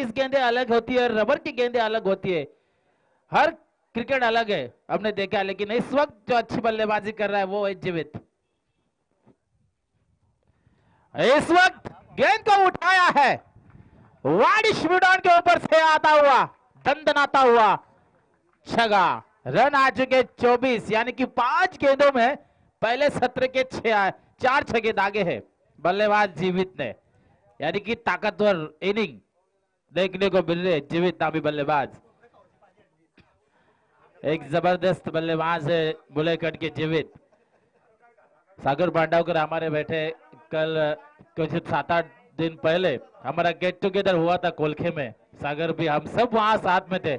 Tennis गेंदें अलग होती है, रबर की गेंदें अलग होती है, हर क्रिकेट अलग है, हमने देखा। लेकिन इस वक्त जो अच्छी बल्लेबाजी कर रहा है वो है जीवित। इस वक्त गेंद को उठाया है, वाइड स्पीडॉन के ऊपर से आता हुआ, दंदनाता हुआ छगा। रन आ चुके 24, यानी कि 5 गेंदों में पहले सत्र के 4 छक्के दागे हैं बल्लेबाज जीवित ने, यानी कि ताकतवर इनिंग देखने को मिल रही है जीवित नामी बल्लेबाज। एक जबरदस्त बल्लेबाज है बुलेकट के जीवित। सागर बांडावकर हमारे बैठे कल कुछ 7-8 दिन पहले हमारा गेट टुगेदर हुआ था कोलखे में, सागर भी, हम सब वहां साथ में थे।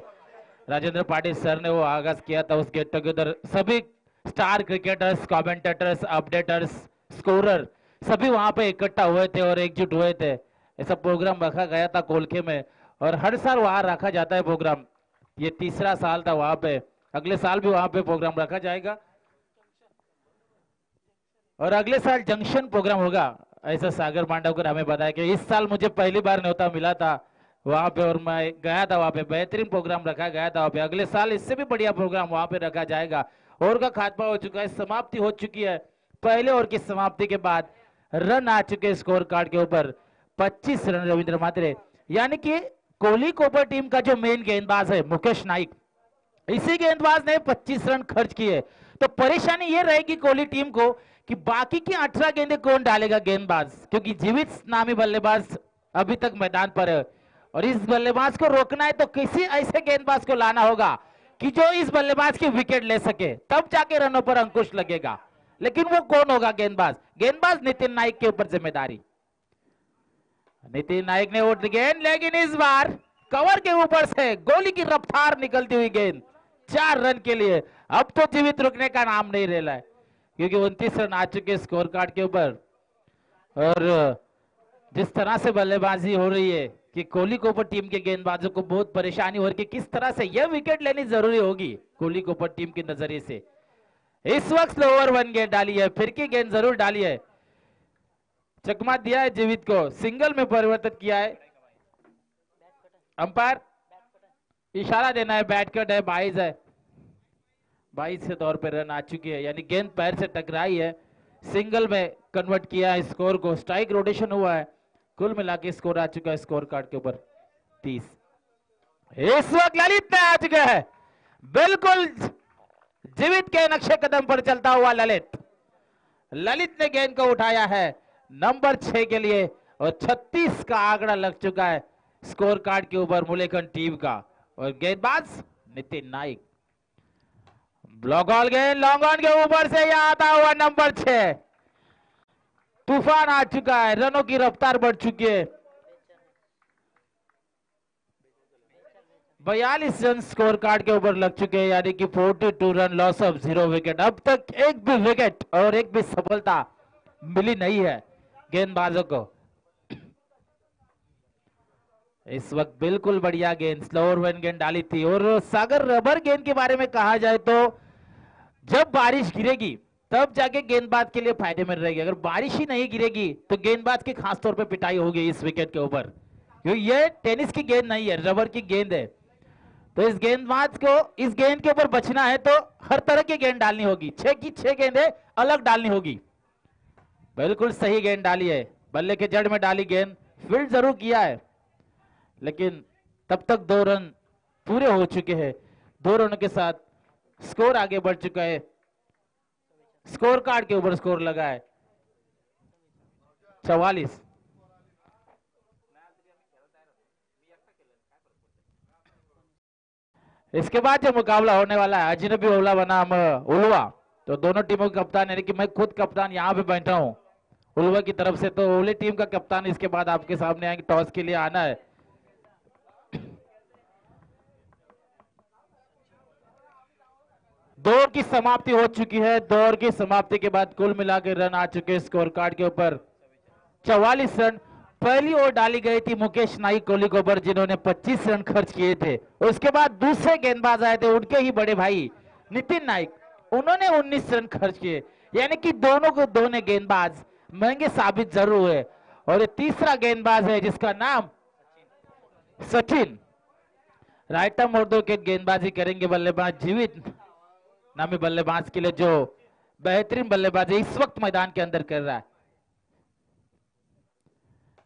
राजेंद्र पाटिल सर ने वो आगाज किया था उस गेट टुगेदर, सभी स्टार क्रिकेटर्स, कमेंटेटर्स, अपडेटर्स, स्कोरर सभी वहां पे इकट्ठा हुए थे और एकजुट हुए थे। ऐसा प्रोग्राम रखा गया था कोलखे में और हर साल वहां रखा जाता है प्रोग्राम। ये तीसरा साल था वहां पे, अगले साल भी वहां पे प्रोग्राम रखा जाएगा और अगले साल जंक्शन प्रोग्राम होगा, ऐसा सागर मांडवकर हमें बताया कि इस साल मुझे पहली बार न्योता मिला था वहां पे और मैं गया था वहां पे, बेहतरीन प्रोग्राम रखा गया था वहां पे। अगले साल इससे भी बढ़िया प्रोग्राम वहां पे रखा जाएगा। ओवर का खात्मा हो चुका है, समाप्ति हो चुकी है। पहले ओवर की समाप्ति के बाद रन आ चुके स्कोर कार्ड के ऊपर 25 रन रविंद्र मात्रे, यानी कि कोहली कोपर टीम का जो मेन गेंदबाज है मुकेश नाइक, इसी गेंदबाज ने 25 रन खर्च किए। तो परेशानी ये रहेगी कोहली टीम को कि बाकी की 18 गेंदें कौन डालेगा गेंदबाज, क्योंकि जीवित नामी बल्लेबाज अभी तक मैदान पर है और इस बल्लेबाज को रोकना है तो किसी ऐसे गेंदबाज को लाना होगा कि जो इस बल्लेबाज की विकेट ले सके, तब जाके रनों पर अंकुश लगेगा। लेकिन वो कौन होगा गेंदबाज? गेंदबाज नितिन नाइक के ऊपर जिम्मेदारी। नितिन नाइक ने उठ गेंद, लेकिन इस बार कवर के ऊपर से गोली की रफ्तार निकलती हुई गेंद 4 रन के लिए। अब तो जीवित रुकने का नाम नहीं ले रहा है क्योंकि 29 रन आ चुके स्कोर कार्ड के ऊपर और जिस तरह से बल्लेबाजी हो रही है कि कोहली कोपर टीम के गेंदबाजों को बहुत परेशानी हो रही है कि किस तरह से यह विकेट लेनी जरूरी होगी कोहली कोपर टीम के नजरिए से। इस वक्त स्लोअर 1 गेंद डाली है, फिर की गेंद जरूर डाली है, चकमा दिया है जीवित को, सिंगल में परिवर्तित किया है। अंपायर इशारा देना है, बैट कट है, 22 है, 22 के तौर पर रन आ चुकी है, यानी गेंद पैर से टकराई है, सिंगल में कन्वर्ट किया है स्कोर को, स्ट्राइक रोटेशन हुआ है, कुल मिला के स्कोर आ चुका है स्कोर कार्ड के ऊपर 30। इस वक्त ललित ने आ चुका है, बिल्कुल जीवित के नक्शे कदम पर चलता हुआ ललित ने गेंद को उठाया है नंबर 6 के लिए और 36 का आंकड़ा लग चुका है स्कोर कार्ड के ऊपर मुलेखन टीम का। और गेंदबाज नितिन नाइक, ब्लॉक ऑल गेंद लॉन्ग ऑन के ऊपर से यह आता हुआ नंबर 6, तूफान आ चुका है, रनों की रफ्तार बढ़ चुकी है, 42 रन स्कोर कार्ड के ऊपर लग चुके हैं, यानी कि 42 रन, लॉस ऑफ 0 विकेट। अब तक एक भी विकेट और एक भी सफलता मिली नहीं है गेंदबाजों को। इस वक्त बिल्कुल बढ़िया गेंद, स्लोअर 1 गेंद डाली थी। और सागर रबर गेंद के बारे में कहा जाए तो जब बारिश गिरेगी तब जाके गेंदबाज के लिए फायदे में रहेगी, अगर बारिश ही नहीं गिरेगी तो गेंदबाज की खास तौर पे पिटाई होगी इस विकेट के ऊपर, क्योंकि ये टेनिस की गेंद नहीं है, रबर की गेंद है। तो इस गेंदबाज को इस गेंद के ऊपर बचना है तो हर तरह की गेंद डालनी होगी, 6 की 6 गेंदें अलग डालनी होगी। बिल्कुल सही गेंद डाली है, बल्ले के जड़ में डाली गेंद, फील्ड जरूर किया है लेकिन तब तक 2 रन पूरे हो चुके हैं। 2 रनों के साथ स्कोर आगे बढ़ चुका है, स्कोर कार्ड के ऊपर स्कोर लगा है 44। इसके बाद जो मुकाबला होने वाला है अजनबी ओला बनाम उलवा, तो दोनों टीमों के कप्तान, यानी कि मैं खुद कप्तान यहाँ पे बैठा हूँ उलवा की तरफ से, तो ओले टीम का कप्तान इसके बाद आपके सामने आएंगे, टॉस के लिए आना है। दौर की समाप्ति हो चुकी है, दौर की समाप्ति के बाद कुल मिलाकर रन आ चुके स्कोर कार्ड के ऊपर 44 रन। पहली ओवर डाली गई थी मुकेश नाइक कोहली के ऊपर जिन्होंने 25 रन खर्च किए थे, उसके बाद दूसरे गेंदबाज आए थे उनके ही बड़े भाई नितिन नाइक, उन्होंने 19 रन खर्च किए, यानी कि दोनों गेंदबाज महंगे साबित जरूर हुए। और ये तीसरा गेंदबाज है जिसका नाम सचिन राइट आर्म और 2 विकेट गेंदबाजी करेंगे बल्लेबाज जीवित नामी बल्लेबाज के लिए, जो बेहतरीन बल्लेबाजी इस वक्त मैदान के अंदर कर रहा है।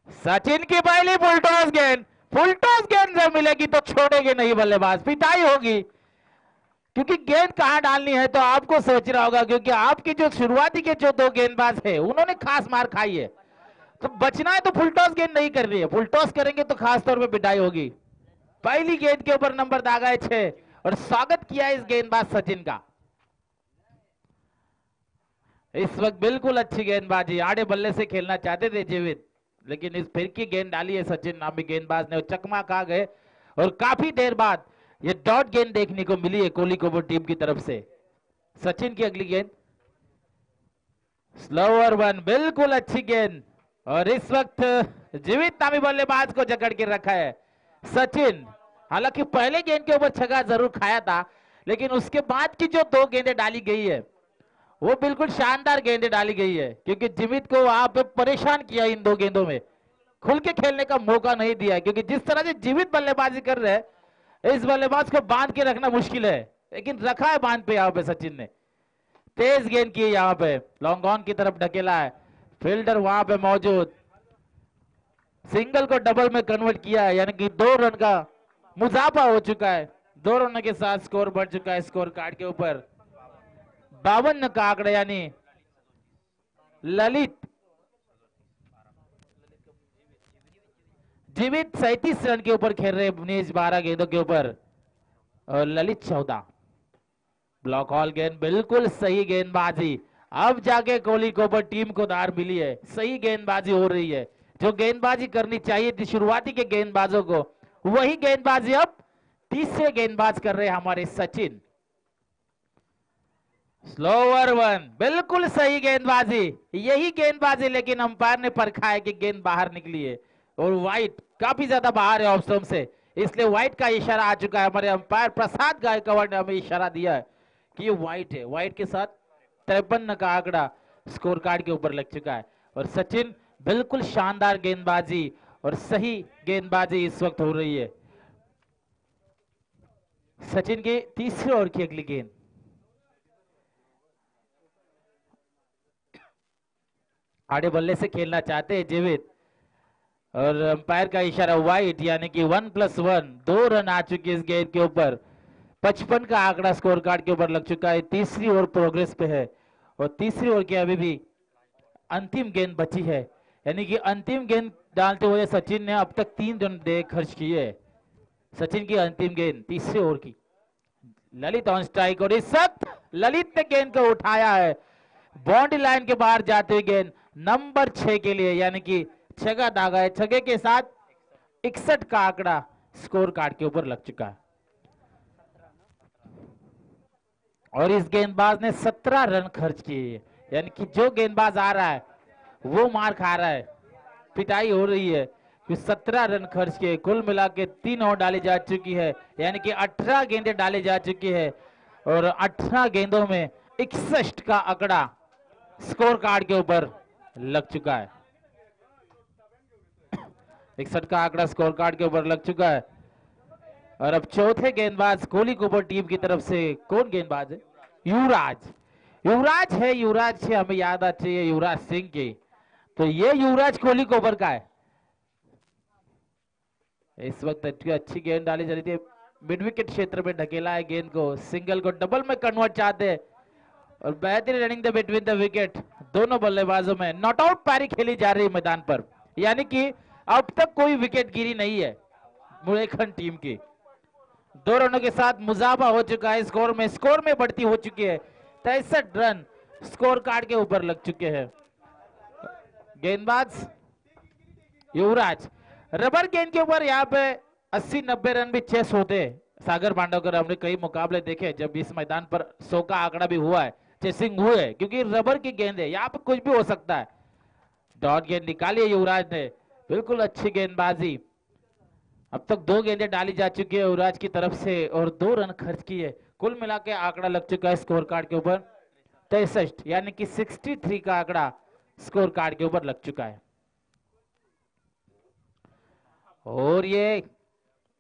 सचिन की पहली फुलटॉस गेंद जब मिलेगी तो छोड़ेंगे नहीं बल्लेबाज, पिटाई होगी, क्योंकि गेंद कहां डालनी है तो आपको सोच रहा होगा, क्योंकि आपकी जो शुरुआती के जो 2 गेंदबाज है उन्होंने खास मार खाई है, तो बचना है तो फुलटॉस गेंद नहीं कर रही है, फुलटॉस करेंगे तो खास तौर पे पिटाई होगी। पहली गेंद के ऊपर नंबर दागा है 6 और स्वागत किया इस गेंदबाज सचिन का। इस वक्त बिल्कुल अच्छी गेंदबाजी, आड़े बल्ले से खेलना चाहते थे जीवित, लेकिन इस फिर की गेंद डाली है सचिन नामी गेंदबाज ने, चकमा खा गए और काफी देर बाद ये डॉट गेंद देखने को मिली है कोहली कोबर टीम की तरफ से। सचिन की अगली गेंद स्लोअर 1, बिल्कुल अच्छी गेंद, और इस वक्त जीवित नामी बल्लेबाज को जकड़ के रखा है सचिन। हालांकि पहले गेंद के ऊपर छक्का जरूर खाया था, लेकिन उसके बाद की जो 2 गेंदें डाली गई है वो बिल्कुल शानदार गेंदें डाली गई है, क्योंकि जीवित को वहां पे परेशान किया इन 2 गेंदों में, खुल के खेलने का मौका नहीं दिया, क्योंकि जिस तरह से जीवित बल्लेबाजी कर रहे हैं इस बल्लेबाज को बांध के रखना मुश्किल है, लेकिन रखा है बांध पे यहाँ पे सचिन ने। तेज गेंद की यहाँ पे लॉन्ग ऑन की तरफ ढकेला है, फील्डर वहां पे मौजूद, सिंगल को डबल में कन्वर्ट किया है, यानी कि 2 रन का मुजाफा हो चुका है, 2 रनों के साथ स्कोर बढ़ चुका है स्कोर कार्ड के ऊपर 52 का आंकड़ा, यानी ललित जीवित 37 रन के ऊपर खेल रहे बुनेश 12 गेंदों के ऊपर और ललित 14। ब्लॉक हॉल गेंद, बिल्कुल सही गेंदबाजी, अब जाके कोहली कोबर टीम को दार मिली है, सही गेंदबाजी हो रही है, जो गेंदबाजी करनी चाहिए थी शुरुआती के गेंदबाजों को वही गेंदबाजी अब तीसरे गेंदबाज कर रहे हैं हमारे सचिन। स्लोअर 1, बिल्कुल सही गेंदबाजी, यही गेंदबाजी, लेकिन अंपायर ने परखा है कि गेंद बाहर निकली है और वाइट काफी ज्यादा बाहर है ऑफ स्टंप से, इसलिए वाइट का इशारा आ चुका है। हमारे अंपायर प्रसाद गायकवाड़ ने हमें इशारा दिया है कि ये वाइट है, वाइट के साथ 53 का आंकड़ा स्कोर कार्ड के ऊपर लग चुका है। और सचिन बिल्कुल शानदार गेंदबाजी और सही गेंदबाजी इस वक्त हो रही है। सचिन की तीसरे ओवर की अगली गेंद, आड़े बल्ले से खेलना चाहते हैं जीवित और अंपायर का इशारा वाइट, यानी कि 1+1, 2 रन आ चुके इस गेंद के ऊपर, 55 का आंकड़ा स्कोर कार्ड के ऊपर लग चुका है। तीसरी ओवर प्रोग्रेस पे है और तीसरी ओवर की अभी भी अंतिम गेंद बची है, यानी कि अंतिम गेंद डालते हुए सचिन ने अब तक 3 रन दे खर्च किए। सचिन की अंतिम गेंद तीसरे ओवर की, ललित ऑन स्ट्राइक और इस वक्त ललित ने गेंद को उठाया है, बाउंड्री लाइन के बाहर जाते हुए गेंद नंबर 6 के लिए, यानी कि छक्का दागा है, छक्के के साथ 61 का आंकड़ा स्कोर कार्ड के ऊपर लग चुका है। और इस गेंदबाज ने 17 रन खर्च किए, यानी कि जो गेंदबाज आ रहा है वो मार खा रहा है, पिटाई हो रही है, कि 17 रन खर्च किए, कुल मिला के 3 ओवर डाली जा चुकी है, यानी कि 18 गेंदें डाली जा चुकी है और 18 गेंदों में 61 का आंकड़ा स्कोर कार्ड के ऊपर लग चुका है। 61 का आंकड़ा स्कोर कार्ड के ऊपर लग चुका है। और अब चौथे गेंदबाज कोहली कोबर टीम की तरफ से कौन गेंदबाज है? युवराज, युवराज है, युवराज से हमें याद आती है युवराज सिंह की, तो ये युवराज कोहली कोबर का है। इस वक्त अच्छी गेंद डाली जा रही थी, मिड विकेट क्षेत्र में ढकेला है गेंद को, सिंगल को डबल में कन्वर्ट चाहते हैं और बेहतरीन running the between the wicket दोनों बल्लेबाजों में। नॉट आउट पारी खेली जा रही है मैदान पर, यानी कि अब तक कोई विकेट गिरी नहीं है बुंदेलखंड टीम की। 2 रनों के साथ मुजाफा हो चुका है स्कोर में बढ़ती हो चुकी है, 63 रन स्कोर कार्ड के ऊपर लग चुके हैं। गेंदबाज युवराज, रबर गेंद के ऊपर यहाँ पे 80-90 रन भी चेस होते हैं। सागर मांडवकर, हमने कई मुकाबले देखे जब इस मैदान पर 100 का आंकड़ा भी हुआ है, चेसिंग हुई है, क्योंकि रबर की गेंद है, यहाँ पे कुछ भी हो सकता है। डॉट गेंद निकाली है युवराज ने, बिल्कुल अच्छी गेंदबाजी। अब तक 2 गेंदें डाली जा चुकी है युवराज की तरफ से और 2 रन खर्च किए, कुल मिला के आंकड़ा लग चुका है स्कोर कार्ड के ऊपर 63, यानी कि 63 का आंकड़ा स्कोर कार्ड के ऊपर लग चुका है। और ये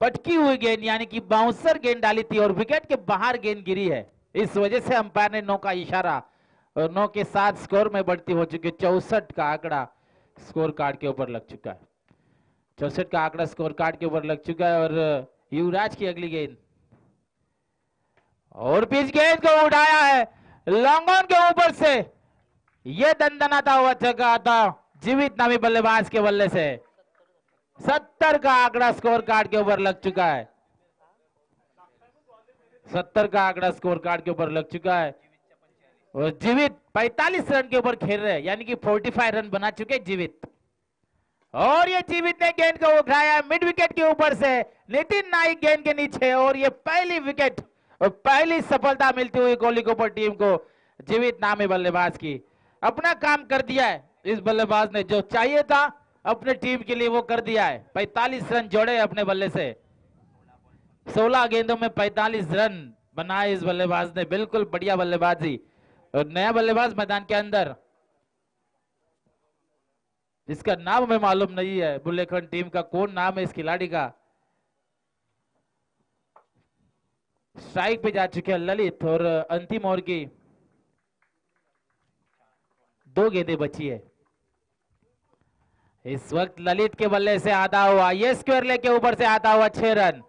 पटकी हुई गेंद यानी कि बाउंसर गेंद डाली थी और विकेट के बाहर गेंद गिरी है। इस वजह से अंपायर ने 9 का इशारा और 9 के साथ स्कोर में बढ़ती हो चुकी है। 64 का आंकड़ा स्कोर कार्ड के ऊपर लग चुका है। 64 का आंकड़ा स्कोर कार्ड के ऊपर लग चुका है और युवराज की अगली गेंद और पिच गेंद को उठाया है लॉन्ग ऑन के ऊपर से। यह दंदनाता हुआ छक्का था जीवित नामी बल्लेबाज के बल्ले से। 70 का आंकड़ा स्कोर कार्ड के ऊपर लग चुका है। 70 का आंकड़ा स्कोर कार्ड के ऊपर लग चुका है और जीवित 45 रन के ऊपर खेल रहे हैं यानी कि 45 रन बना चुके जीवित। और ये जीवित ने गेंद को उठाया मिड विकेट के ऊपर से नितिन नाइक गेंद के नीचे और ये पहली विकेट और पहली सफलता मिलती हुई कोहलीकोपर टीम को। जीवित नामी बल्लेबाज की अपना काम कर दिया है इस बल्लेबाज ने, जो चाहिए था अपने टीम के लिए वो कर दिया है। 45 रन जोड़े अपने बल्ले से। 16 गेंदों में 45 रन बनाए इस बल्लेबाज ने। बिल्कुल बढ़िया बल्लेबाजी। और नया बल्लेबाज मैदान के अंदर जिसका नाम हमें मालूम नहीं है, बुंदेलखंड टीम का कौन नाम है इस खिलाड़ी का। स्ट्राइक पे जा चुके हैं ललित और अंतिम ओवर की 2 गेंदें बची है। इस वक्त ललित के बल्ले से आता हुआ ये स्क्वायर लेग के ऊपर से आता हुआ 6 रन।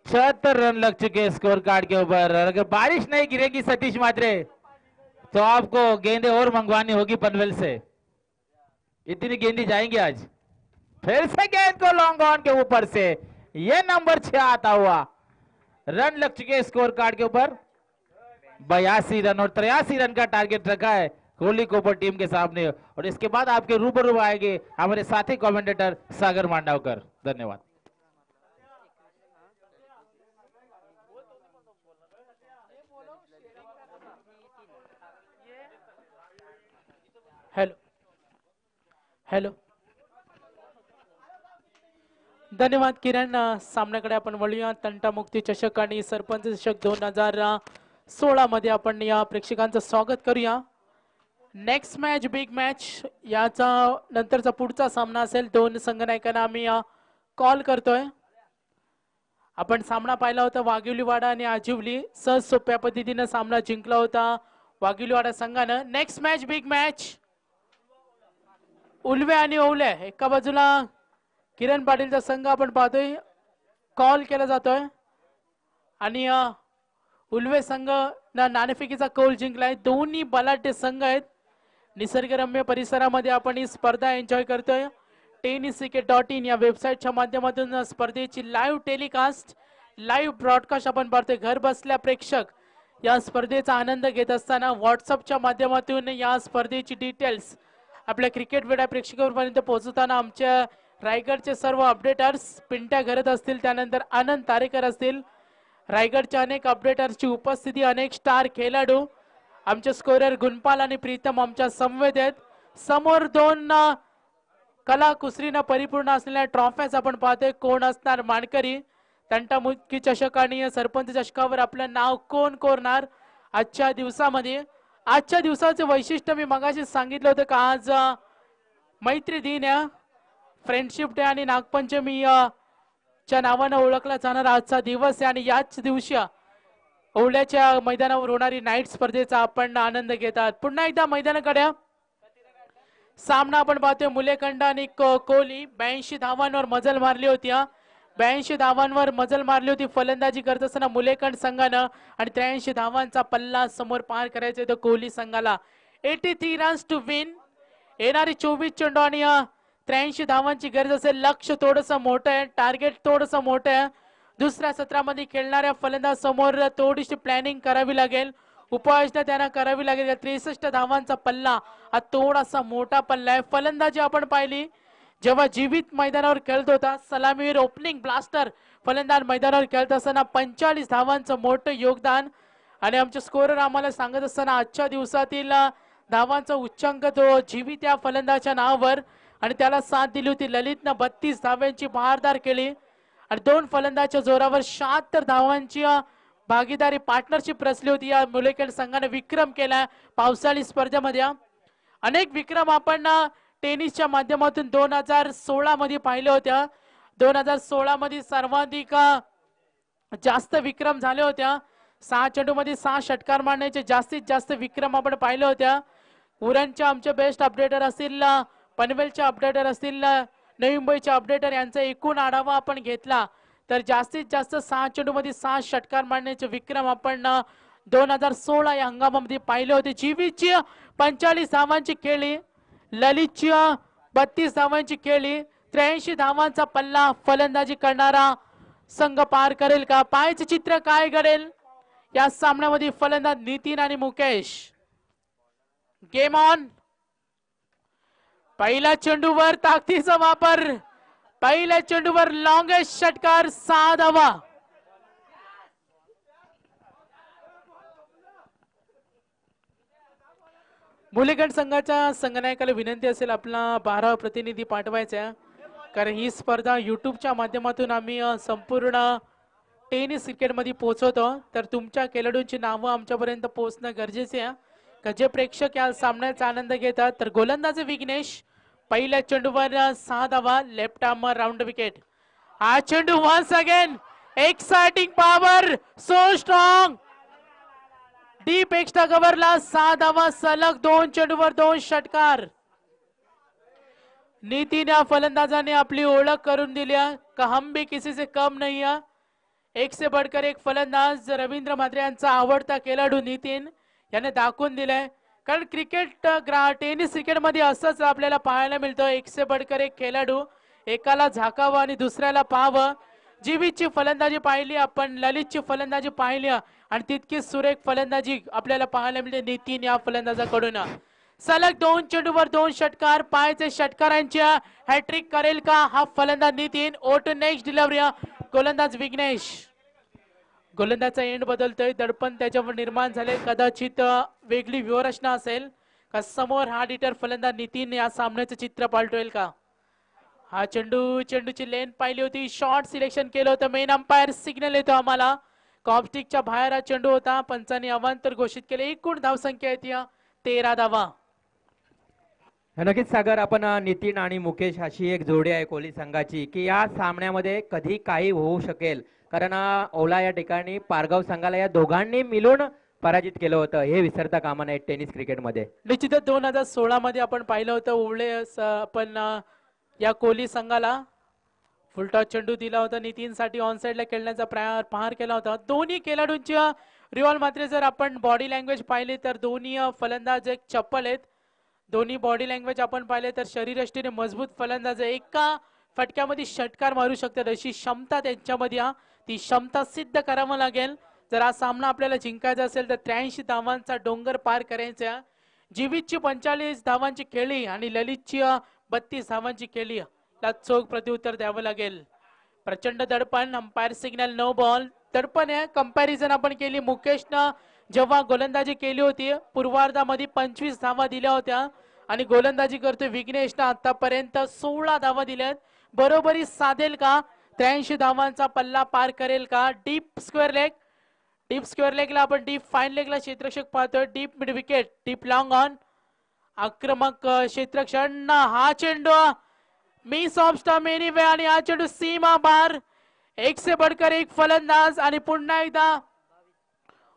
76 रन लग चुके हैं स्कोर कार्ड के ऊपर। अगर बारिश नहीं गिरेगी सतीश मात्रे तो आपको गेंदें और मंगवानी होगी पनवेल से। इतनी गेंदी जाएंगी आज। फिर से गेंद को लॉन्ग ऑन के ऊपर से ये नंबर 6 आता हुआ। रन लग चुके हैं स्कोर कार्ड के ऊपर 82 रन और 83 रन का टारगेट रखा है कोहलीकोपर टीम के सामने। और इसके बाद आपके रूबरू आएंगे हमारे साथी कमेंटेटर सागर मांडवकर। धन्यवाद। हॅलो हॅलो धन्यवाद किरण. सामन्याकडे आपण वळूया. तंटामुक्ती चषक आणि सरपंच चषक 2016 मध्ये आपण या प्रेक्षकांचं स्वागत करूया. नेक्स्ट मॅच बिग मॅच याचा नंतरचा पुढचा सामना असेल. 2 संघनायकांना आम्ही कॉल करतोय. आपण सामना पाहिला होता वाघिवलीवाडा आणि आजिवली. सहज सोप्या पद्धतीने सामना जिंकला होता वाघिवलीवाडा संघानं. Next match big match Ulwe आणि ओवले. एका बाजूला किरण पाटीलचा संघ आपण पाहतोय कॉल केला जातोय आणि उल्वे संघ नाणेफेकीचा कौल जिंकलाय. दोन्ही बलाढ्य संघ आहेत. निसर्गरम्य परिसरामध्ये आपण ही स्पर्धा एन्जॉय करतोय. tenniscricket.in या वेबसाईटच्या माध्यमातून स्पर्धेची लाईव्ह टेलिकास्ट लाईव्ह ब्रॉडकास्ट आपण पाहतोय. घर बसल्या प्रेक्षक या स्पर्धेचा आनंद घेत असताना व्हॉट्सअपच्या माध्यमातून या स्पर्धेची डिटेल्स आपल्या क्रिकेट वेडा प्रेक्षकांपर्यंत पोहोचवताना आमच्या रायगडचे सर्व अपडेटर्स पिंट्या घरत असतील, त्यानंतर आनंद तारेकर असतील. रायगडच्या अनेक अपडेटर्सची उपस्थिती, अनेक स्टार खेळाडू, आमचे स्कोरर गुणपाल आणि प्रीतम आमच्या समवेत आहेत. समोर 2 कला कुसरीनं परिपूर्ण असलेल्या ट्रॉफ्याच आपण पाहतोय. कोण असणार मानकरी. तंटामुक्ती चषक आणि सरपंच चषकावर आपलं नाव कोण कोरणार आजच्या दिवसामध्ये. आजच्या दिवसाचे वैशिष्ट्य मी मगाशी सांगितलं होतं का आज मैत्री दिन आहे, फ्रेंडशिप डे आणि नागपंचमी च्या नावानं ओळखला जाणारा आजचा दिवस आहे. आणि याच दिवशी ओवल्याच्या मैदानावर होणारी नाईट स्पर्धेचा आपण आनंद घेतात. पुन्हा एकदा मैदानाकडे सामना आपण पाहतोय मुलेखंड आणि कोहली. 82 धावांवर मजल मारली होती. 82 धावांवर मजल मारली होती फलंदाजी करत असताना मुलेखंड संघानं आणि 83 धावांचा पल्ला समोर पार करायचा आहे कोहली संघाला. 83 रन्स टू विन. येणारी 24 चेंडू आणि 83 धावांची गरज असेल. लक्ष थोडंसं मोठं आहे, टार्गेट थोडंसं मोठं आहे. दुसऱ्या सत्रामध्ये खेळणाऱ्या फलंदाज समोर थोडीशी प्लॅनिंग करावी लागेल, उपाययोजना त्यांना करावी लागेल. 63 धावांचा पल्ला हा थोडासा मोठा पल्ला आहे. फलंदाजी आपण पाहिली जेव्हा जीवित मैदानावर खेळत होता, सलामीवर ओपनिंग ब्लास्टर फलंदाज मैदानावर खेळत असताना 45 धावांचं मोठं योगदान. आणि आमचे स्कोरर आम्हाला सांगत असताना आजच्या दिवसातील धावांचा उच्चांक तो जीवित या फलंदाजाच्या नावावर आणि त्याला साथ दिली होती ललितनं. 32 धावांची बहारदार केली आणि 2 फलंदाजाच्या जोरावर 76 धावांची भागीदारी पार्टनरशिप रचली होती. या मुलेखंड संघाने विक्रम केला पावसाळी स्पर्धेमध्ये. अनेक विक्रम आपण टेनिसच्या माध्यमातून 2016 मध्ये पाहिल्या होत्या. 2016 मध्ये सर्वाधिक जास्त विक्रम झाले होत्या. 6 चेंडूमध्ये 6 षटकार मारण्याचे जास्तीत जास्त विक्रम आपण पाहिले होत्या. उरणचे आमचे बेस्ट अपडेटर असतील, पनवेलचे अपडेटर असतील, नवी मुंबईचे अपडेटर यांचा एकूण आढावा आपण घेतला तर जास्तीत जास्त 6 चेंडूमध्ये 6 षटकार मारण्याचे विक्रम आपण 2016 या हंगामामध्ये पाहिले होते. जीवीची 45 धावांची खेळी, ललितची 32 धावांची खेळी. 83 धावांचा पल्ला फलंदाजी करणारा संघ पार करेल का? पाहायचे चित्र काय घडेल या सामन्यामध्ये. फलंदाज नितीन आणि मुकेश. Game on. पहिल्या चेंडूवर ताकदीचा वापर, पहिल्या चेंडूवर लॉंगेस्ट षटकार, 6 धावा. मुलेगड संघाच्या संघनायकाला विनंती असेल आपला 12 प्रतिनिधी पाठवायचा, कारण ही स्पर्धा युट्यूबच्या माध्यमातून आम्ही संपूर्ण टेनिस क्रिकेटमध्ये पोहोचवतो. तर तुमच्या खेळाडूंची नावं आमच्यापर्यंत पोहोचणं गरजेचे आहे का जे प्रेक्षक या सामन्याचा आनंद घेतात. तर गोलंदाज विघ्नेश, पहिल्या चेंडूवर 6 धावा, लेफ्ट आर्म राऊंड विकेट. हा चेंडू once again exciting power, so strong, deep extra कव्हरला 6 धावा, सलग 2 चेंडूवर 2 षटकार. नितीन या फलंदाजाने आपली ओळख करून दिली का हम भी किसी से कम नहीं है. एक से बढ़कर एक फलंदाज रवींद्र म्हात्रे यांचा आवडता खेळाडू नितीन याने दाखवून दिलाय. कारण क्रिकेट टेनिस क्रिकेट मध्ये असंच आपल्याला पाहायला मिळतं, एक से बढ़कर एक खेळाडू, एकाला झाकावं आणि दुसऱ्याला पाहावं. जीवीची फलंदाजी पाहिली आपण, ललितची फलंदाजी पाहिली आणि तितकीच सुरेख फलंदाजी आपल्याला पाहायला मिळते नितीन या फलंदाजाकडून. सलग 2 चेंडूवर 2 षटकार, पाहायचे षटकारांच्या हॅट्रिक करेल का हा फलंदाज Nitin. On to next delivery गोलंदाज विघ्नेश. गोलंदाजचा एंड बदलतोय, दडपण त्याच्यावर निर्माण झाले, कदाचित वेगळी व्यूहरचना असेल का समोर हा डिटर फलंदाज नितीन या सामन्याचं चित्र पालटवेल का. हा चेंडूची लेन पाहिली होती, शॉर्ट सिलेक्शन केलं होतं, मेन अंपायर सिग्नल येतो आम्हाला. कॉपस्टिकच्या बाहेर हा चेंडू होता, पंचांनी अवांतर घोषित केले. एकूण धावसंख्या येते 13 धावा. नक्कीच सागर, आपण नितीन आणि मुकेश अशी एक जोडी आहे कोहली संघाची की या सामन्यामध्ये कधी काही होऊ शकेल. कारण ओला या ठिकाणी पारगाव संघाला या दोघांनी मिळून पराजित केलं होतं, हे विसरता कामा नये टेनिस क्रिकेटमध्ये. निश्चितच 2016 मध्ये आपण पाहिलं होतं, ओवळे आपण या कोहली संघाला फुलटॉस चेंडू दिला होता, नितीनसाठी ऑन साइडला खेळण्याचा प्रहार केला होता. दोन्ही खेळाडूंची रिवॉल मात्र जर आपण बॉडी लँग्वेज पाहिली तर दोन्ही फलंदाज एक चप्पल आहेत. दोन्ही बॉडी लँग्वेज आपण पाहिले तर शरीरयष्टीने मजबूत फलंदाज, एका फटक्यामध्ये षटकार मारू शकतात अशी क्षमता त्यांच्यामध्ये. ती क्षमता सिद्ध करावं लागेल जर हा सामना आपल्याला जिंकायचा असेल तर. 83 धावांचा डोंगर पार करायचा. जीवितची 45 धावांची खेळी आणि ललितची 32 धावांची खेळी ला चोख प्रत्युत्तर द्यावं लागेल. प्रचंड दडपण, अंपायर सिग्नल नो बॉल. दडपण आहे, कंपॅरिझन आपण केली. मुकेशनं जेव्हा गोलंदाजी केली होती पूर्वार्धामध्ये 25 धावा दिल्या होत्या आणि गोलंदाजी करतोय विघ्नेशनं आतापर्यंत 16 धावा दिल्यात. बरोबरी साधेल का? 83 धावांचा पल्ला पार करेल का? डीप स्क्वेअर लेगला आपण डीप फाईन लेगला क्षेत्ररक्षक पाहतोय. Deep mid wicket, deep long on, आक्रमक क्षेत्ररक्षण. हा चेंडू मिस ऑफ स्टंप एनीवे आणि हा चेंडू सीमा बार. एक से बढ़कर एक फलंदाज आणि पुन्हा एकदा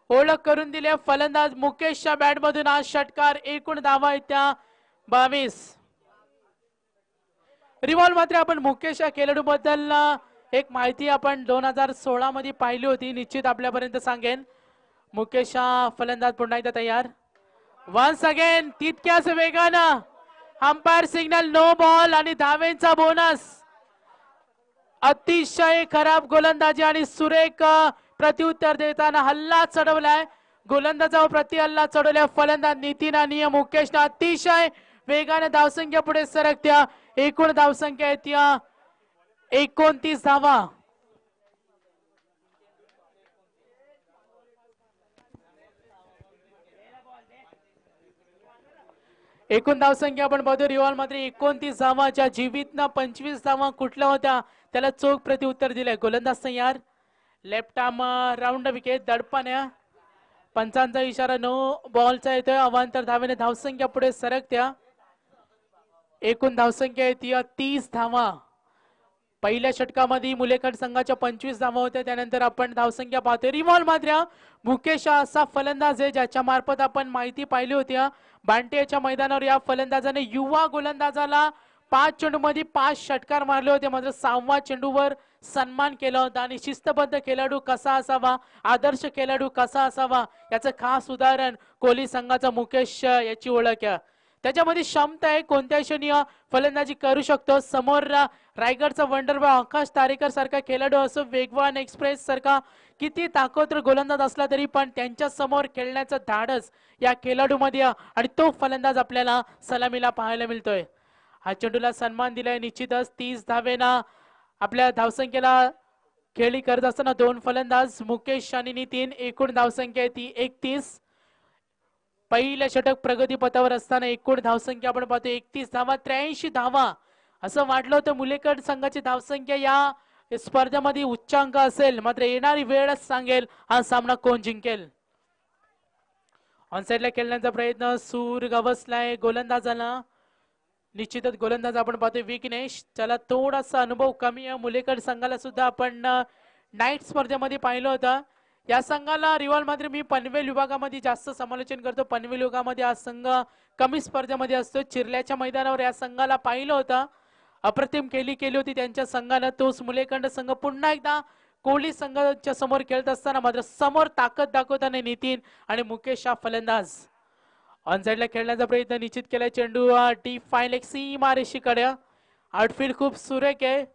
ओळख करून दिली फलंदाज मुकेशच्या बॅट मधून आज षटकार. एकूण धावा येत्या 22. रिवॉल्व मात्र आपण मुकेश या खेळाडू बद्दल एक माहिती आपण 2016 मध्ये पाहिली होती, निश्चित आपल्यापर्यंत सांगेन. मुकेश हा फलंदाज पुन्हा एकदा तयार. वन्स अगेन तितक्याच वेगानं अंपायर सिग्नल नो बॉल आणि धावेंचा बोनस. अतिशय खराब गोलंदाजी आणि सुरेख प्रत्युत्तर देताना हल्ला चढवलाय. गोलंदाजावर प्रति हल्ला चढवल्या फलंदाज नितीन आणि मुकेशनं अतिशय वेगाने धावसंख्या पुढे सरकत्या. एकूण धावसंख्या येत्या 29 धावा. एकूण धावसंख्या आपण बघतो रिवॉल मात्र 29 धावाच्या. जीवितनं 25 धावा कुठल्या होत्या त्याला चोख प्रत्युत्तर दिलंय. गोलंदाज तयार. Left arm round wicket. दडपण आहे, पंचांचा इशारा नो बॉलचा येतोय. अवांतर धावेने धावसंख्या पुढे सरकत्या. एकूण धावसंख्या आहे ती 30 धावा. पहिल्या षटकामध्ये मुलेखट संघाच्या 25 धावा होत्या. त्यानंतर आपण धावसंख्या पाहतोय. रिव्हॉल्व मात्र मुकेश हा असा फलंदाज आहे ज्याच्या मार्फत आपण माहिती पाहिली होती. बांटियाच्या मैदानावर या फलंदाजाने युवा गोलंदाजाला 5 चेंडूमध्ये 5 षटकार मारले होते. मात्र 6व्या चेंडूवर सन्मान केला होता. आणि शिस्तबद्ध खेळाडू कसा असावा, आदर्श खेळाडू कसा असावा याचं खास उदाहरण कोहली संघाचा मुकेश याची ओळख आहे. त्याच्यामध्ये क्षमता आहे, कोणत्याही क्षणी फलंदाजी करू शकतो. समोर रायगडचा वंडरबॉय आकाश तारेकर सारखा खेळाडू असो, वेगवान एक्सप्रेस सारखा किती ताकदवर गोलंदाज असला तरी पण त्यांच्या समोर खेळण्याचं धाडस या खेळाडूमध्ये आणि तो फलंदाज आपल्याला सलामीला पाहायला मिळतोय. हा चेंडूला सन्मान दिलाय. निश्चितच 30 धावेना आपल्या धावसंख्येला खेळी करत असताना दोन फलंदाज मुकेश आणि नितीन. एकूण धावसंख्या आहे ती 31. पहिल्या षटक प्रगतीपथावर असताना एकूण धावसंख्या आपण पाहतो 31 धावा, 83 धावा. असं वाटलं होतं मुलेकड संघाची धावसंख्या या स्पर्धेमध्ये उच्चांक असेल, मात्र येणारी वेळच सांगेल हा सामना कोण जिंकेल. ऑनसाइडला खेळण्याचा प्रयत्न सूर गवसलाय गोलंदाजाला. निश्चितच गोलंदाज आपण पाहतोय विघ्नेश, त्याला थोडासा अनुभव कमी आहे. मुलेकड संघाला सुद्धा आपण नाईट स्पर्धेमध्ये पाहिलं होतं. या संघाला रिव्हॉल्व मध्ये मी पनवेल विभागामध्ये जास्त समालोचन करतो. पनवेल विभागामध्ये हा संघ कमी स्पर्धेमध्ये असतो. चिरल्याच्या मैदानावर या संघाला पाहिलं होतं, अप्रतिम केली होती त्यांच्या संघानं. तोच मुलेखंड संघ पुन्हा एकदा कोहली संघाच्या समोर खेळत असताना मात्र समोर ताकद दाखवताना नितीन आणि मुकेश हा फलंदाज. ऑनसाइडला खेळण्याचा प्रयत्न निश्चित केलाय. चेंडू डीप फाईन लेग सीमारेषेकडे. आउटफील्ड खूप सुरेख आहे.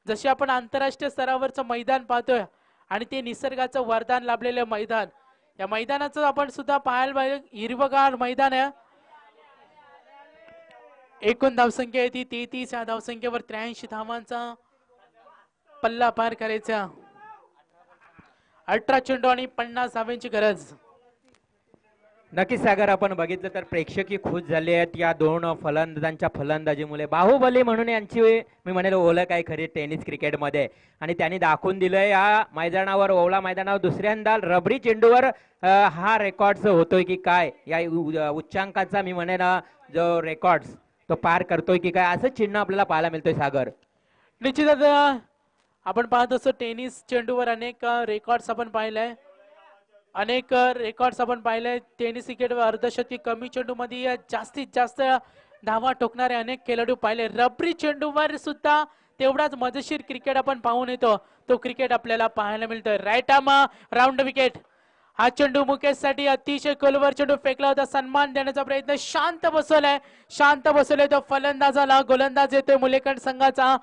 जसे आपण आंतरराष्ट्रीय स्तरावरचं मैदान पाहतोय आणि ते निसर्गाचं वरदान लाभलेलं मैदान, या मैदानाचं आपण सुद्धा पाहायला पाहिजे. हिरवगार मैदान आहे. एकूण धावसंख्या आहे ती 33. या धावसंख्येवर 83 धावांचा पल्ला पार करायचा. 18 चेंडू आणि 50 धावांची गरज. नक्कीच सागर, आपण बघितलं तर प्रेक्षकही खुश झाले आहेत या दोन फलंदाजांच्या फलंदाजीमुळे. बाहुबली म्हणून यांची मी म्हणेल ओळख आहे खरी टेनिस क्रिकेटमध्ये. आणि त्यांनी दाखवून दिलंय या मैदानावर, ओवळा मैदानावर दुसऱ्यांदा रबरी चेंडूवर हा रेकॉर्ड होतोय की काय, या उच्चांकाचा मी म्हणेन जो रेकॉर्ड तो पार करतोय की काय, असं चिन्ह आपल्याला पाहायला मिळतोय सागर. निश्चितच आपण पाहत असतो टेनिस चेंडूवर अनेक रेकॉर्ड्स आपण पाहिलंय. अनेक रेकॉर्ड्स आपण पाहिले. टेनिस क्रिकेट अर्धशतकी कमी चेंडू मध्ये जास्तीत जास्त धावा ठोकणारे अनेक खेळाडू पाहिले. रबरी चेंडूवर सुद्धा तेवढाच मजेशीर क्रिकेट आपण पाहून येतो. तो क्रिकेट आपल्याला पाहायला मिळतोय. Right arm round wicket. हा चेंडू मुकेश साठी अतिशय खोलवर चेंडू फेकला होता. सन्मान देण्याचा प्रयत्न. शांत बसवलाय तो फलंदाजाला. गोलंदाज येतोय मुलेखंड संघाचा.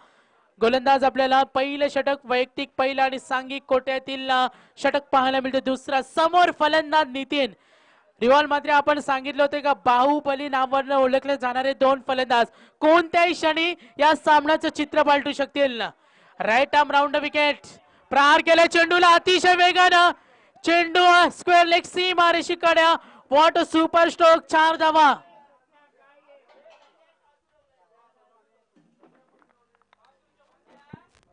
गोलंदाज आपल्याला पहिलं षटक वैयक्तिक पहिला आणि सांघिक कोट्यातील षटक पाहायला मिळते. दुसरा समोर फलंदाज नितीन. रिव्हॉल्व मध्ये आपण सांगितलं होतं का बाहुबली नावानं ओळखले जाणारे दोन फलंदाज कोणत्याही क्षणी या सामन्याचं चित्र पालटू शकतील. Right arm round wicket. प्रहार केला चेंडूला अतिशय वेगानं. चेंडू स्क्वेअर लेग सीमारेषेकडे. What super stroke. 4 धावा.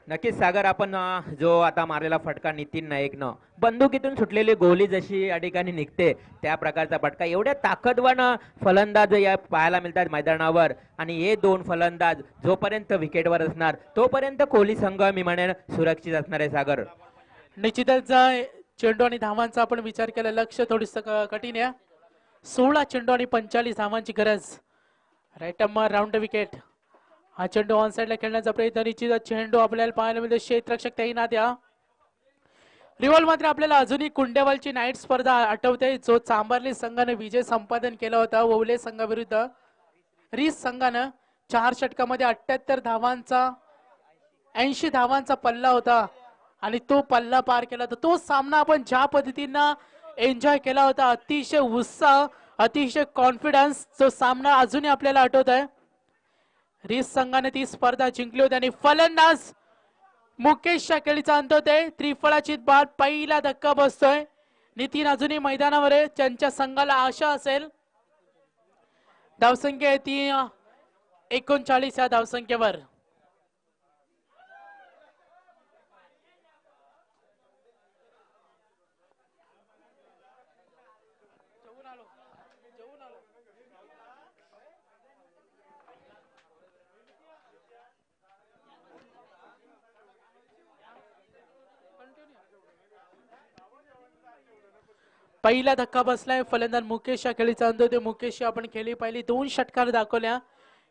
नक्कीच सागर, आपण जो आता मारलेला फटका नितीन नाईकनं बंदुकीतून सुटलेली गोली जशी या ठिकाणी निघते त्या प्रकारचा फटका, एवढ्या ताकदवान फलंदाज या पाहायला मिळतात मैदानावर. आणि हे दोन फलंदाज जोपर्यंत विकेटवर असणार तोपर्यंत कोहली संघ मी म्हणेन सुरक्षित असणार आहे सागर. निश्चितच चेंडू आणि धावांचा आपण विचार केला, लक्ष थोडीस कठीण आहे. 16 चेंडू आणि 45 धावांची गरज. Right arm round wicket. हा चेंडू ऑन साइडला खेळण्याचा प्रयत्न. निश्चित चेंडू आपल्याला पाहायला मिळतो. क्षेत्ररक्षक तैनात या. रिव्हॉल्व मात्र आपल्याला अजूनही कुंडेवालची नाईट स्पर्धा आठवते, जो चांबर्ली संघाने विजय संपादन केला होता ओवले संघाविरुद्ध. रीस संघानं 4 षटकामध्ये 78 धावांचा 80 धावांचा पल्ला होता आणि तो पल्ला पार केला होता. तो सामना आपण ज्या पद्धतीनं एन्जॉय केला होता, अतिशय उत्साह, अतिशय कॉन्फिडन्स, जो सामना अजूनही आपल्याला आठवत आहे. रीस संघाने ती स्पर्धा जिंकली होती आणि फलंदाज मुकेश खेळीचा अंत होते. त्रिफळाची बाद. पहिला धक्का बसतोय. नितीन अजूनही मैदानावर आहे. त्यांच्या संघाला आशा असेल. धावसंख्या आहे ती 39 या धावसंख्येवर. पहिला धक्का बसलाय. फलंदाज मुकेश या खेळीचा अंदाज. मुकेश आपण खेळी पाहिली 2 षटकार दाखवल्या.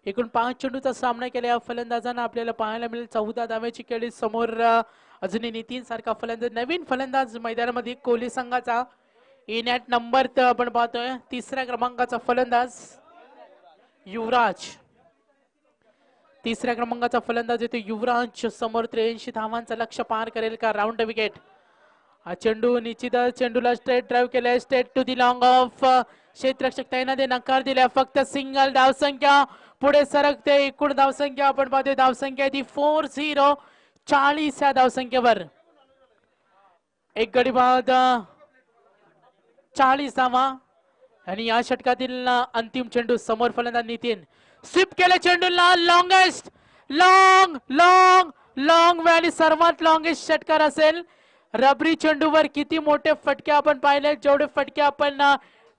एकूण 5 चेंडूचा सामना केला या फलंदाजांना. आपल्याला पाहायला मिळेल 14 धावेची खेळी. समोर अजूनही नितीन सारखा फलंदाज, नवीन फलंदाज मैदानामध्ये कोहली संघाचा. इन ॲट नंबर आपण पाहतोय 3ऱ्या क्रमांकाचा फलंदाज युवराज. 3ऱ्या क्रमांकाचा फलंदाज येतो युवराज. समोर 83 धावांचं लक्ष पार करेल का? Round wicket. हा चेंडू निश्चितच चेंडूला स्ट्रेट ड्राईव्ह केलाय. Straight to the long off. क्षेत्ररक्षक त्याने नकार दिला. फक्त सिंगल धावसंख्या पुढे सरकते. एकूण धावसंख्या आपण पाहतोय धावसंख्या ती 4-0. 40 या धावसंख्येवर एक गडी बाद 40 धावा. आणि या षटकातील अंतिम चेंडू. समोर फलंदाज नितीन स्वीप केले चेंडूला. लॉंगेस्ट लॉंग लॉंग लॉंग व्हॅली सर्वात लॉंगेस्ट षटकार असेल. रबरी चेंडूवर किती मोठे फटके आपण पाहिले. जेवढे फटके आपण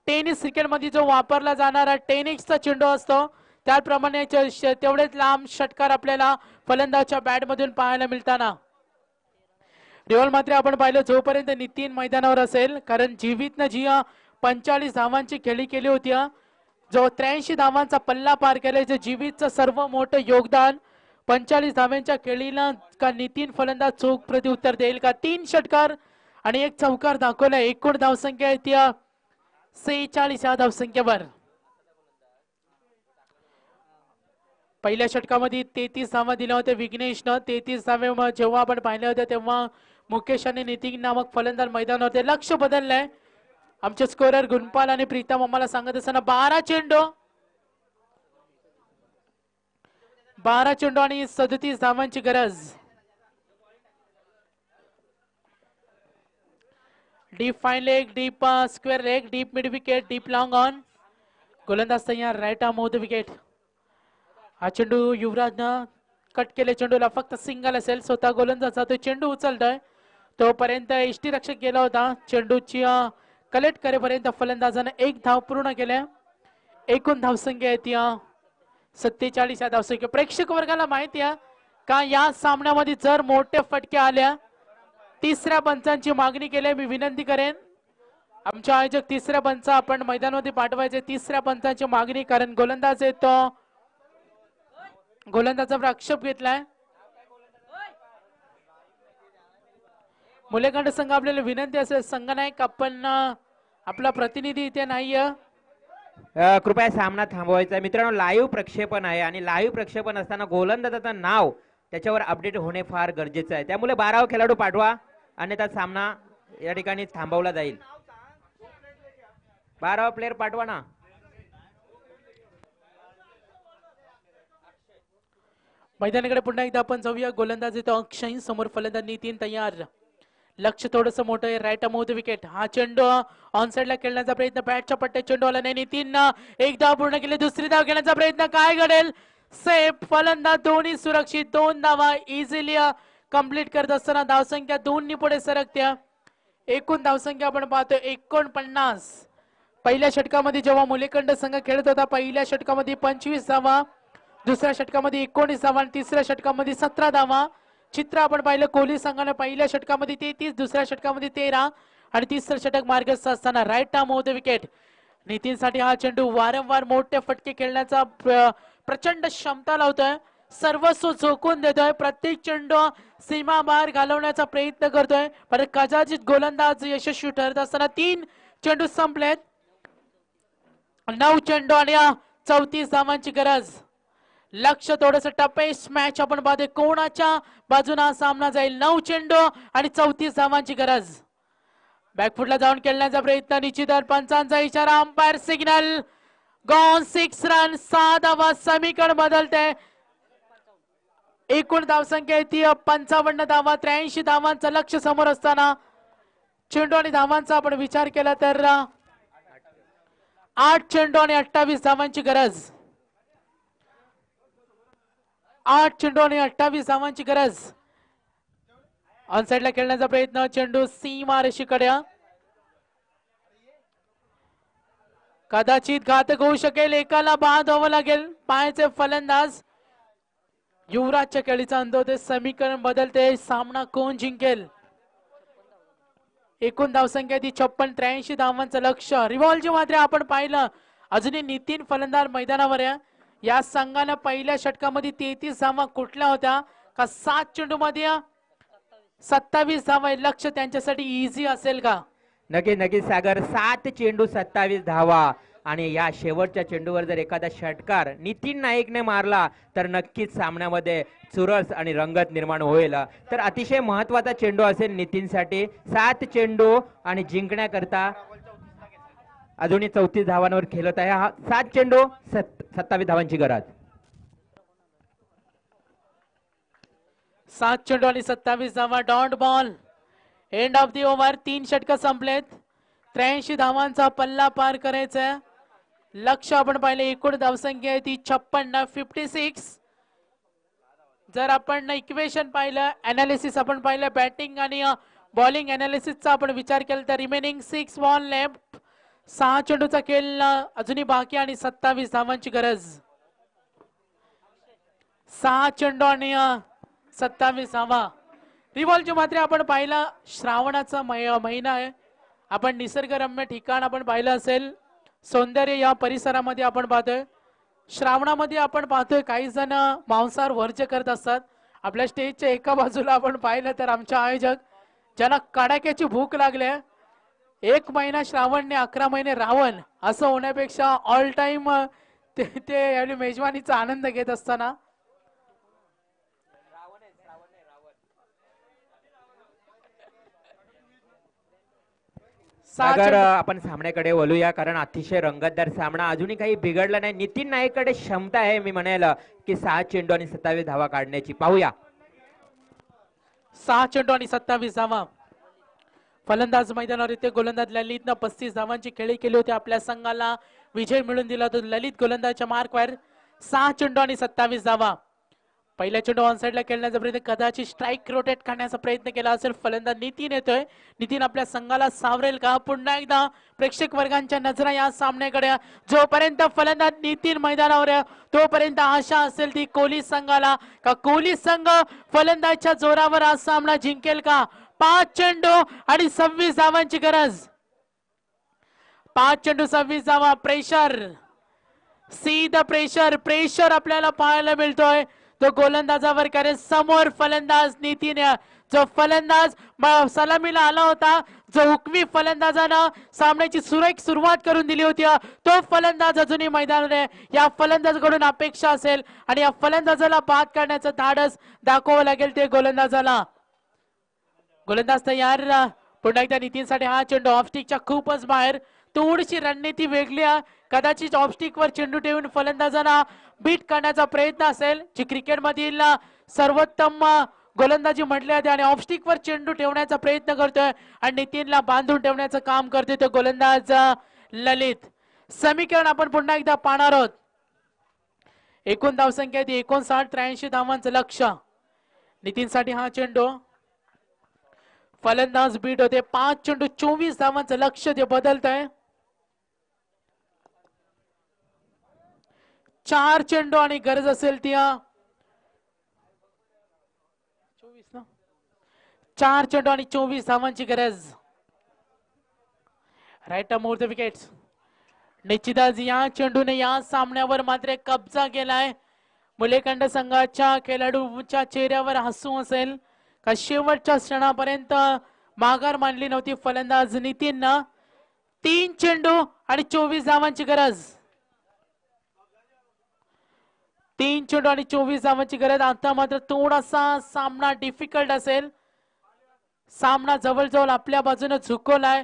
टेनिस क्रिकेट मध्ये जो वापरला जाणारा टेनिसचा चेंडू असतो त्याप्रमाणे तेवढेच लांब षटकार आपल्याला फलंदाजच्या बॅट मधून पाहायला मिळताना. रिवॉल मात्र आपण पाहिलं जोपर्यंत नितीन मैदानावर असेल, कारण जीवितनं जी 45 धावांची खेळी केली होती, जो 83 धावांचा पल्ला पार केलाय, जे जीवितचं सर्व मोठं योगदान 45 धावांच्या खेळीला का नितीन फलंदाज चोख प्रत्युत्तर देईल का? 3 षटकार आणि 1 चौकार दाखवला. एकूण धावसंख्या आहे ती 46 या धावसंख्येवर. पहिल्या षटकामध्ये 33 धावा दिल्या होत्या विघ्नेशनं. 33 धावे जेव्हा आपण पाहिल्या होत्या तेव्हा मुकेश आणि नितीन नामक फलंदाज मैदानावर होते. लक्ष बदललंय. आमचे स्कोरर गुणपाल आणि प्रीतम आम्हाला सांगत असताना 12 चेंडू आणि 37 धावांची गरज. Deep fine leg, deep square leg, deep mid wicket, deep long on. गोलंदाज तयार. Right arm off the wicket. हा चेंडू युवराजनं कट केले. चेंडूला फक्त सिंगल असेल. स्वतः गोलंदाज जातोय. चेंडू उचलतोय तोपर्यंत एष्टी रक्षक गेला होता. चेंडूची कलेक्ट करेपर्यंत फलंदाजानं 1 धाव पूर्ण केल्या. एकूण धावसंख्या आहे ती 47 या धावसंख्या. प्रेक्षक वर्गाला माहिती आहे का या सामन्यामध्ये जर मोठे फटके आल्या 3ऱ्या पंचांची मागणी केली. मी विनंती करेन आमच्या आयोजक 3ऱ्या पंच आपण मैदानामध्ये पाठवायचे. 3ऱ्या पंचांची मागणी, कारण गोलंदाज येतो. गोलंदाजावर आक्षेप घेतलाय. मुलेखंड संघ आपल्याला विनंती असेल, संघनायक आपण आपला प्रतिनिधी इथे नाहीये, कृपया सामना थांबवायचा. मित्रांनो, लाईव्ह प्रक्षेपण आहे आणि लाईव्ह प्रक्षेपण असताना गोलंदाजाचं नाव त्याच्यावर अपडेट होणे फार गरजेचं आहे. त्यामुळे 12 खेळाडू पाठवा, अन्यथा सामना या ठिकाणी थांबवला जाईल. 12 प्लेयर पाठवा ना. मैदानाकडे पुन्हा एकदा आपण जाऊया. गोलंदाज येतो अक्षय. समोर फलंदाज नितीन तयार. लक्ष थोडंसं मोठं आहे. Right arm off the wicket. हा चेंडू ऑन साइडला खेळण्याचा प्रयत्न. बॅटच्या पट्ट्यात चेंडू आला नाही. नितीन 1 धाव पूर्ण केली. 2री धाव घेण्याचा प्रयत्न. काय घडेल? सेफ. फलंदाज दोन्ही सुरक्षित. 2 धावा इझिली कंप्लीट करत असताना धावसंख्या 2 पुढे सरकत्या. एकूण धावसंख्या आपण पाहतो 49. पहिल्या षटकामध्ये जेव्हा मुलेखंड संघ खेळत होता, पहिल्या षटकामध्ये 25 धावा, दुसऱ्या षटकामध्ये 19 धावा आणि 3ऱ्या षटकामध्ये 17 धावा. चित्र आपण पाहिलं कोहली संघाने पहिल्या षटकामध्ये 33, दुसऱ्या षटकामध्ये 13 आणि 3रं षटक मार्गस्थ असताना right arm off the wicket. नितीनसाठी हा चेंडू वारंवार मोठे फटके खेळण्याचा प्रचंड क्षमता लावतोय. सर्वस्व झोकून देतोय. प्रत्येक चेंडू सीमा बाहेर घालवण्याचा प्रयत्न करतोय, पण कदाचित गोलंदाज यशस्वी ठरत असताना 3 चेंडू संपलेत. 9 चेंडू आणि 34 धावांची गरज. लक्ष थोडस टपेस्ट मॅच आपण पाहतोय. कोणाच्या बाजूने सामना जाईल? 9 चेंडू आणि 34 धावांची गरज. बॅकफुटला जाऊन खेळण्याचा प्रयत्न. निश्चित पंचांचा इशारा. Umpire signal. Gone 6 run. 6 धावा. समीकरण बदलते. एकूण धावसंख्या ती 55 धावा. 83 धावांचं लक्ष समोर असताना चेंडू आणि धावांचा आपण विचार केला तर 8 चेंडू आणि 28 धावांची गरज. 8 चेंडू आणि 28 धावांची गरज. ऑनसाइडला खेळण्याचा प्रयत्न. चेंडू सीमा रेषेकडे. कदाचित घातक होऊ शकेल. एकाला बाद व्हावं लागेल. पाहायचे फलंदाज युवराजच्या खेळीचा अंदाज. समीकरण बदलते. सामना कोण जिंकेल? एकूण धावसंख्या ती 56. 83 धावांचं लक्ष्य. रिव्हॉल्वची मात्र आपण पाहिलं अजूनही नितीन फलंदाज मैदानावर आहे. या संघानं पहिल्या षटकामध्ये 33 धावा कुठल्या होत्या का 7 चेंडू मध्ये 27 धावा. लक्ष्य त्यांच्यासाठी इझी असेल का? नक्की सागर. 7 चेंडू 27 धावा आणि या शेवटच्या चेंडूवर जर एखादा षटकार नितीन नाईकने मारला तर नक्कीच सामन्यामध्ये चुरस आणि रंगत निर्माण होईल. तर अतिशय महत्वाचा चेंडू असेल नितीनसाठी. 7 चेंडू आणि जिंकण्याकरता अजूनही 34 धावांवर खेळत आहे. हा 7 चेंडू 27 धावांची गरज. 7 चेंडू आणि 27 धावा. Dot ball. End of the over. 3 षटक संपलेत. 83 धावांचा पल्ला पार करायचा. लक्ष आपण पाहिलं एकूण धावसंख्या आहे ती 56. 56. जर आपण इक्वेशन पाहिलं अनालिसिस आपण पाहिलं बॅटिंग आणि बॉलिंग अनालिसिसचा आपण विचार केला तर रिमेनिंग 6 बॉल लेफ्ट. 6 चेंडूचा खेळ अजूनही बाकी आणि 27 धावांची गरज. 6 चेंडू आणि 27 धावा. रिव्हॉल्वची मात्र आपण पाहिलं श्रावणाचा महिना आहे. आपण निसर्गरम्य ठिकाण आपण पाहिलं असेल. सौंदर्य या परिसरामध्ये आपण पाहतोय. श्रावणामध्ये आपण पाहतोय काही जण मांसाहार वर्ज्य करत असतात. आपल्या स्टेजच्या एका बाजूला आपण पाहिलं तर आमचे आयोजक ज्यांना कडाक्याची भूक लागली. 1 महिना श्रावण ने 11 महिने रावण असं होण्यापेक्षा ऑल टाइम ते मेजवानीचा आनंद घेत असताना सागर आपण सामन्याकडे वळूया कारण अतिशय रंगतदार सामना अजूनही काही बिघडला नाही. नितीन नाईककडे क्षमता आहे मी म्हणेल की 6 चेंडू आणि 27 धावा काढण्याची. पाहूया. 6 चेंडू आणि 27 धावा. फलंदाज मैदानावर येते. गोलंदाज ललितनं 35 धावांची खेळी केली होती. आपल्या संघाला विजय मिळून दिला होता. ललित गोलंदाजच्या मार्कवर 6 चेंडू आणि 27 धावा. पहिल्या चेंडू ऑन साइडला खेळण्याचा प्रयत्न कदाचित स्ट्राईक रोटेट करण्याचा प्रयत्न केला असेल. फलंदाज नितीन येतोय. नितीन आपल्या संघाला सावरेल का? पुन्हा एकदा प्रेक्षक वर्गांच्या नजरा या सामन्याकडे. जोपर्यंत फलंदाज नितीन मैदानावर तोपर्यंत आशा असेल ती कोहली संघाला का कोहली संघ फलंदाजच्या जोरावर हा सामना जिंकेल का? 5 चेंडू आणि 26 धावांची गरज. 5 चेंडू 26 धावा. प्रेशर. सी द प्रेशर आपल्याला पाहायला मिळतोय तो गोलंदाजावर. कारण समोर फलंदाज नितीन जो फलंदाज सलामीला आला होता, जो हुकमी फलंदाजानं सामन्याची सुरेख सुरुवात करून दिली होती, तो फलंदाज अजूनही मैदानावर. या फलंदाजाकडून अपेक्षा असेल आणि या फलंदाजाला बाद करण्याचं धाडस दाखवावं लागेल ते गोलंदाजाला. गोलंदाज तयार. पुन्हा एकदा नितीनसाठी हा चेंडू ऑफस्टिकच्या खूपच बाहेर. थोडीशी रणनीती वेगळी. कदाचित ऑफस्टिक वर चेंडू ठेवून फलंदाजांना बीट करण्याचा प्रयत्न असेल जी क्रिकेट मधील सर्वोत्तम गोलंदाजी म्हटली जाते. आणि ऑफस्टिक वर चेंडू ठेवण्याचा प्रयत्न करतोय आणि नितीनला बांधून ठेवण्याचं काम करतोय तो गोलंदाज ललित. समीकरण आपण पुन्हा एकदा पाहणार आहोत. एकूण धावसंख्या 59. 83 धावांचं लक्ष्य. नितीनसाठी हा चेंडू. फलंदाज बीट होते. 5 चेंडू 24 धावांचं लक्ष्य ते बदलत आहे. 4 चेंडू आणि गरज असेल ती 4 चेंडू आणि 24 धावांची गरज. Right more the wickets. निश्चितच या चेंडूने या सामन्यावर मात्र कब्जा केलाय. मुलेखंड संघाच्या खेळाडूच्या चेहऱ्यावर हसू असेल का शेवटच्या क्षणापर्यंत माघार मानली नव्हती फलंदाज नितीननं. 3 चेंडू आणि 24 धावांची गरज. 3 चेंडू आणि 24 धावांची गरज. आता मात्र थोडासा सामना डिफिकल्ट असेल. सामना जवळजवळ आपल्या बाजूने झुकवलाय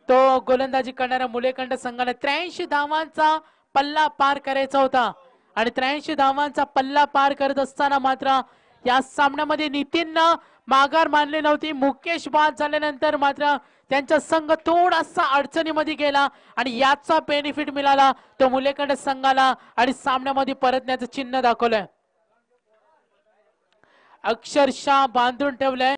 तो गोलंदाजी करणाऱ्या मुलेखंड संघाने. 83 धावांचा पल्ला पार करायचा होता आणि 83 धावांचा पल्ला पार करत असताना मात्र या सामन्यामध्ये नितीननं माघार मानली नव्हती. मुकेश बाद झाल्यानंतर मात्र त्यांचा संघ थोडासा अडचणीमध्ये गेला आणि याचा बेनिफिट मिळाला तो मुलेखंड संघाला आणि सामन्यामध्ये परतण्याचं चिन्ह दाखवलंय. अक्षरशः बांधून ठेवलंय.